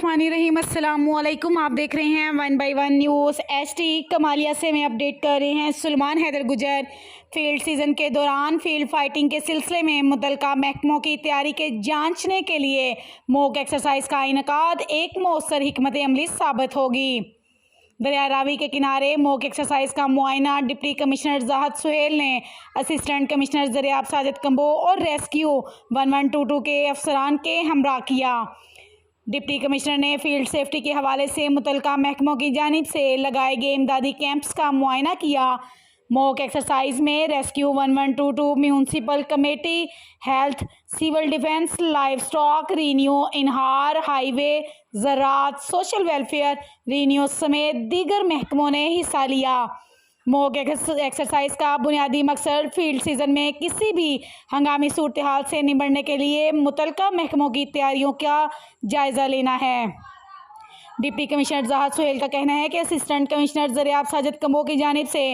बिस्मिल्लाहिर्रहमानिर्रहीम। अस्सलामुअलैकुम। आप देख रहे हैं 1 बाय 1 न्यूज़ HD। कमालिया से मैं अपडेट कर रहे हैं। सुलेमान हैदर गुजर फील्ड सीज़न के दौरान फील्ड फाइटिंग के सिलसिले में मुतल्लिका महकमों की तैयारी के जांचने के लिए मॉक एक्सरसाइज का इनेकाद एक मौसर हिकमत अमली साबित होगी। दरिया रावी के किनारे मॉक एक्सरसाइज का मुआयना डिप्टी कमिश्नर ज़ाहद सुहेल ने असिस्टेंट कमिश्नर दरियाब साजिद कंबो और रेस्क्यू 1122 के अफसरान के हमरा किया। डिप्टी कमिश्नर ने फील्ड सेफ्टी के हवाले से मुतल्लिका महकमों की जानिब से लगाए गए इमदादी कैंप्स का मुआयना किया। मॉक एक्सरसाइज में rescue 1122, municipal committee, health, civil defence, livestock, revenue, इनहार, हाईवे, ज़राअत, सोशल वेलफेयर, रीन्यू समेत दीगर महकमों ने हिस्सा लिया। मॉक एक्सरसाइज का बुनियादी मकसद फील्ड सीज़न में किसी भी हंगामी सूरत हाल से निपटने के लिए मुतल्लिका महकमों की तैयारियों का जायज़ा लेना है। डिप्टी कमिश्नर ज़ाहद सुहेल का कहना है कि असिस्टेंट कमिश्नर दरियाब साजिद कंबो की जानिब से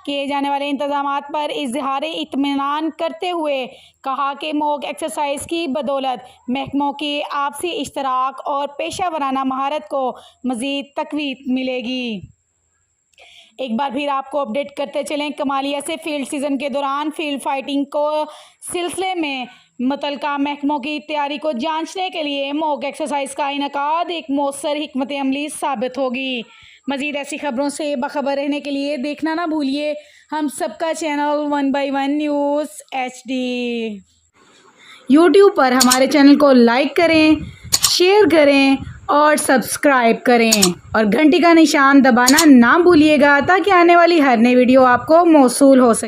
किए जाने वाले इंतजामात पर इजहार इत्मीनान करते हुए कहा कि मॉक एक्सरसाइज की बदौलत महकमों की आपसी इश्तराक और पेशा वराना महारत को मज़ीद तक़वीत मिलेगी। एक बार फिर आपको अपडेट करते चलें, कमालिया से फील्ड सीज़न के दौरान फील्ड फाइटिंग को सिलसिले में मुतल्लिका महकमों की तैयारी को जांचने के लिए मॉक एक्सरसाइज का इनेकाद एक मौसर हिकमत अमली साबित होगी। मज़ीद ऐसी खबरों से बाखबर रहने के लिए देखना ना भूलिए हम सबका channel 1 by 1 news HD। YouTube पर हमारे चैनल को लाइक करें, शेयर करें और सब्सक्राइब करें और घंटी का निशान दबाना ना भूलिएगा ताकि आने वाली हर नई वीडियो आपको मौसूल हो सके।